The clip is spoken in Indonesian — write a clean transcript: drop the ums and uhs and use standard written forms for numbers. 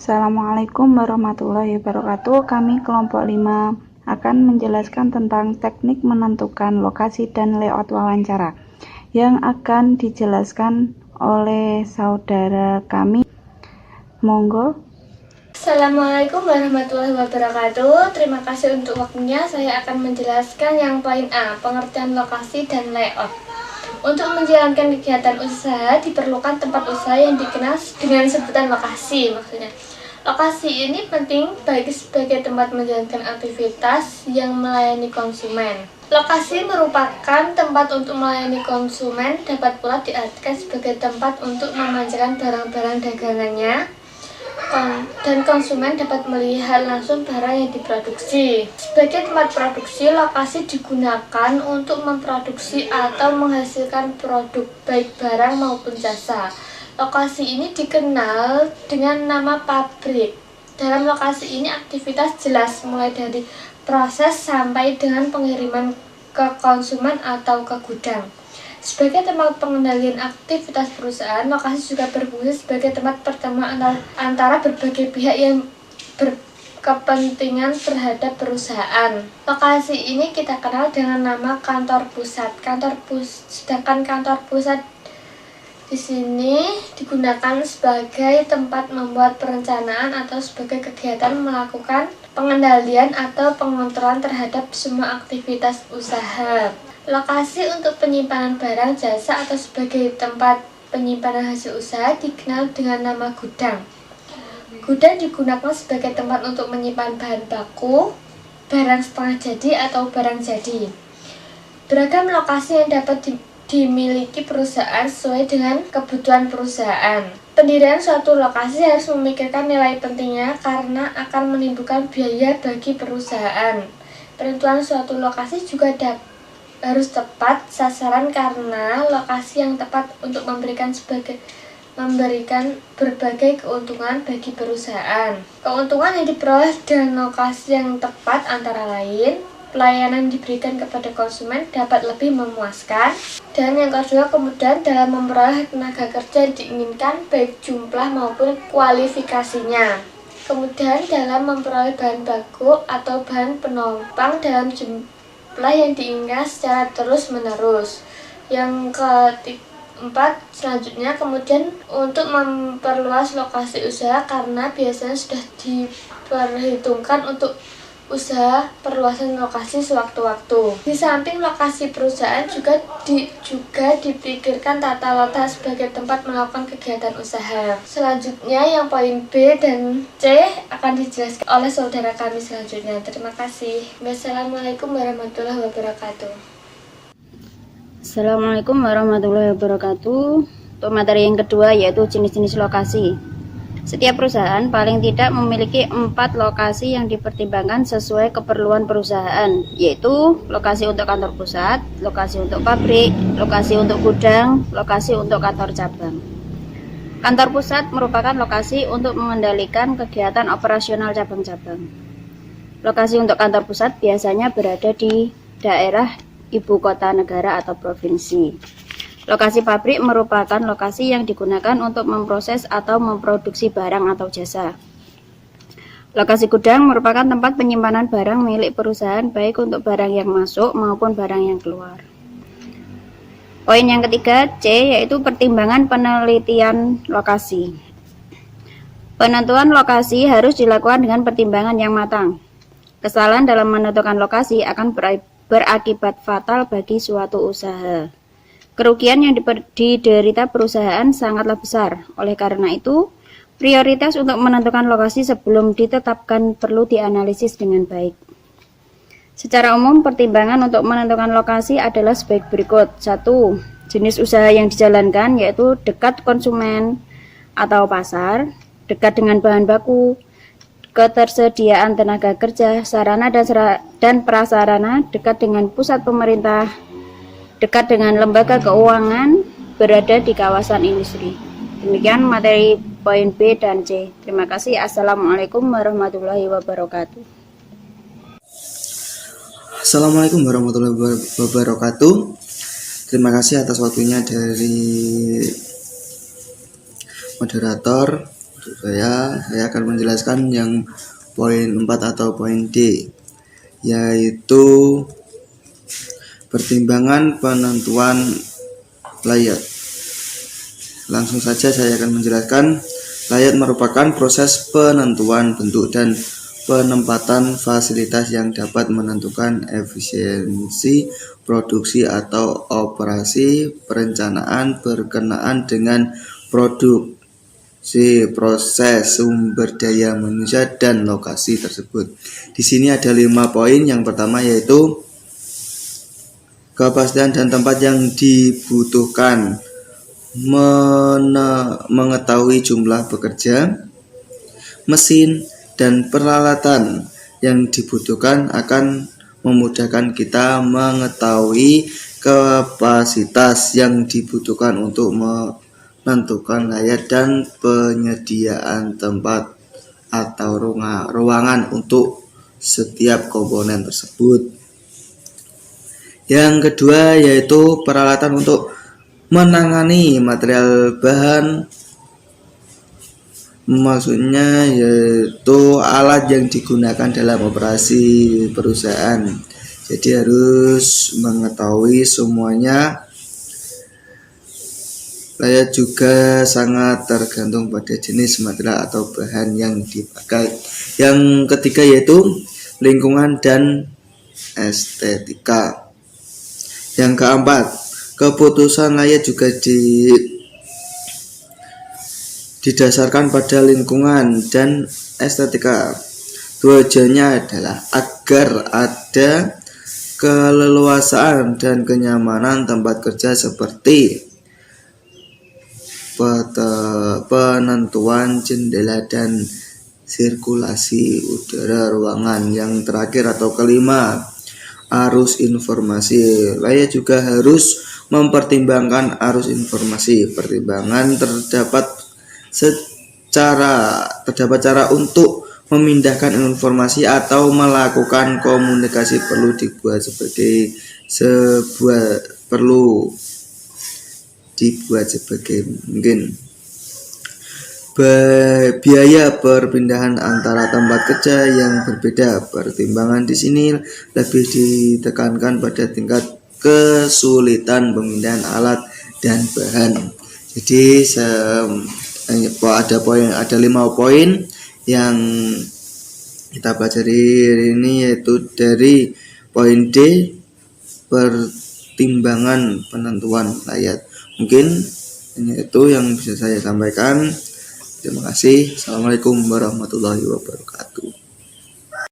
Assalamualaikum warahmatullahi wabarakatuh. Kami kelompok 5 akan menjelaskan tentang teknik menentukan lokasi dan layout wawancara yang akan dijelaskan oleh saudara kami. Monggo. Assalamualaikum warahmatullahi wabarakatuh. Terima kasih untuk waktunya. Saya akan menjelaskan yang poin A, pengertian lokasi dan layout. Untuk menjalankan kegiatan usaha diperlukan tempat usaha yang dikenal dengan sebutan lokasi. Maksudnya, lokasi ini penting bagi sebagai tempat menjalankan aktivitas yang melayani konsumen. Lokasi merupakan tempat untuk melayani konsumen, dapat pula diartikan sebagai tempat untuk memanjakan barang-barang dagangannya dan konsumen dapat melihat langsung barang yang diproduksi. Sebagai tempat produksi, lokasi digunakan untuk memproduksi atau menghasilkan produk baik barang maupun jasa. Lokasi ini dikenal dengan nama pabrik. Dalam lokasi ini aktivitas jelas mulai dari proses sampai dengan pengiriman ke konsumen atau ke gudang. Sebagai tempat pengendalian aktivitas perusahaan, lokasi juga berfungsi sebagai tempat pertemuan antara berbagai pihak yang berkepentingan terhadap perusahaan. Lokasi ini kita kenal dengan nama kantor pusat. Sedangkan kantor pusat di sini digunakan sebagai tempat membuat perencanaan atau sebagai kegiatan melakukan pengendalian atau pengontrolan terhadap semua aktivitas usaha. Lokasi untuk penyimpanan barang jasa atau sebagai tempat penyimpanan hasil usaha dikenal dengan nama gudang. Gudang digunakan sebagai tempat untuk menyimpan bahan baku, barang setengah jadi atau barang jadi. Beragam lokasi yang dapat dimiliki perusahaan sesuai dengan kebutuhan perusahaan. Pendirian suatu lokasi harus memikirkan nilai pentingnya karena akan menimbulkan biaya bagi perusahaan. Penentuan suatu lokasi juga harus tepat sasaran karena lokasi yang tepat untuk memberikan berbagai keuntungan bagi perusahaan. Keuntungan yang diperoleh dengan lokasi yang tepat antara lain pelayanan yang diberikan kepada konsumen dapat lebih memuaskan, dan yang kedua kemudian dalam memperoleh tenaga kerja yang diinginkan baik jumlah maupun kualifikasinya. Kemudian dalam memperoleh bahan baku atau bahan penopang dalam jumlah yang diinginkan secara terus-menerus. Yang keempat, selanjutnya kemudian untuk memperluas lokasi usaha karena biasanya sudah diperhitungkan untuk usaha perluasan lokasi sewaktu-waktu. Di samping lokasi perusahaan juga dipikirkan tata letak sebagai tempat melakukan kegiatan usaha. Selanjutnya yang poin B dan C akan dijelaskan oleh saudara kami selanjutnya. Terima kasih. Wassalamualaikum warahmatullahi wabarakatuh. Assalamualaikum warahmatullahi wabarakatuh. Untuk materi yang kedua yaitu jenis-jenis lokasi. Setiap perusahaan paling tidak memiliki 4 lokasi yang dipertimbangkan sesuai keperluan perusahaan, yaitu lokasi untuk kantor pusat, lokasi untuk pabrik, lokasi untuk gudang, lokasi untuk kantor cabang. Kantor pusat merupakan lokasi untuk mengendalikan kegiatan operasional cabang-cabang. Lokasi untuk kantor pusat biasanya berada di daerah ibu kota negara atau provinsi. Lokasi pabrik merupakan lokasi yang digunakan untuk memproses atau memproduksi barang atau jasa. Lokasi gudang merupakan tempat penyimpanan barang milik perusahaan baik untuk barang yang masuk maupun barang yang keluar. Poin yang ketiga C yaitu pertimbangan penelitian lokasi. Penentuan lokasi harus dilakukan dengan pertimbangan yang matang. Kesalahan dalam menentukan lokasi akan berakibat fatal bagi suatu usaha. Kerugian yang diderita perusahaan sangatlah besar. Oleh karena itu, prioritas untuk menentukan lokasi sebelum ditetapkan perlu dianalisis dengan baik. Secara umum, pertimbangan untuk menentukan lokasi adalah sebagai berikut. 1. Jenis usaha yang dijalankan yaitu dekat konsumen atau pasar, dekat dengan bahan baku, ketersediaan tenaga kerja, sarana dan prasarana, dekat dengan pusat pemerintah, dekat dengan lembaga keuangan, berada di kawasan industri. Demikian materi poin B dan C. Terima kasih. Assalamualaikum warahmatullahi wabarakatuh. Assalamualaikum warahmatullahi wabarakatuh. Terima kasih atas waktunya dari moderator saya akan menjelaskan yang poin 4 atau poin D, yaitu pertimbangan penentuan layout. Langsung saja saya akan menjelaskan. Layout merupakan proses penentuan bentuk dan penempatan fasilitas yang dapat menentukan efisiensi produksi atau operasi perencanaan berkenaan dengan produksi, proses, sumber daya manusia, dan lokasi tersebut. Di sini ada 5 poin. Yang pertama yaitu kepastian dan tempat yang dibutuhkan, mengetahui jumlah pekerja, mesin, dan peralatan yang dibutuhkan akan memudahkan kita mengetahui kapasitas yang dibutuhkan untuk menentukan layout dan penyediaan tempat atau ruangan untuk setiap komponen tersebut. Yang kedua yaitu peralatan untuk menangani material bahan. Maksudnya yaitu alat yang digunakan dalam operasi perusahaan. Jadi harus mengetahui semuanya. Layout juga sangat tergantung pada jenis material atau bahan yang dipakai. Yang ketiga yaitu lingkungan dan estetika. Yang keempat, keputusan layout juga didasarkan pada lingkungan dan estetika. Tujuannya adalah agar ada keleluasaan dan kenyamanan tempat kerja seperti penentuan jendela dan sirkulasi udara ruangan. Yang terakhir atau kelima, arus informasi. Layout juga harus mempertimbangkan arus informasi. Pertimbangan terdapat cara untuk memindahkan informasi atau melakukan komunikasi perlu dibuat sebagai mungkin biaya perpindahan antara tempat kerja yang berbeda. Pertimbangan di sini lebih ditekankan pada tingkat kesulitan pemindahan alat dan bahan. Jadi ada 5 poin yang kita pelajari ini, yaitu dari poin D, pertimbangan penentuan layout. Mungkin hanya itu yang bisa saya sampaikan. Terima kasih. Assalamualaikum warahmatullahi wabarakatuh.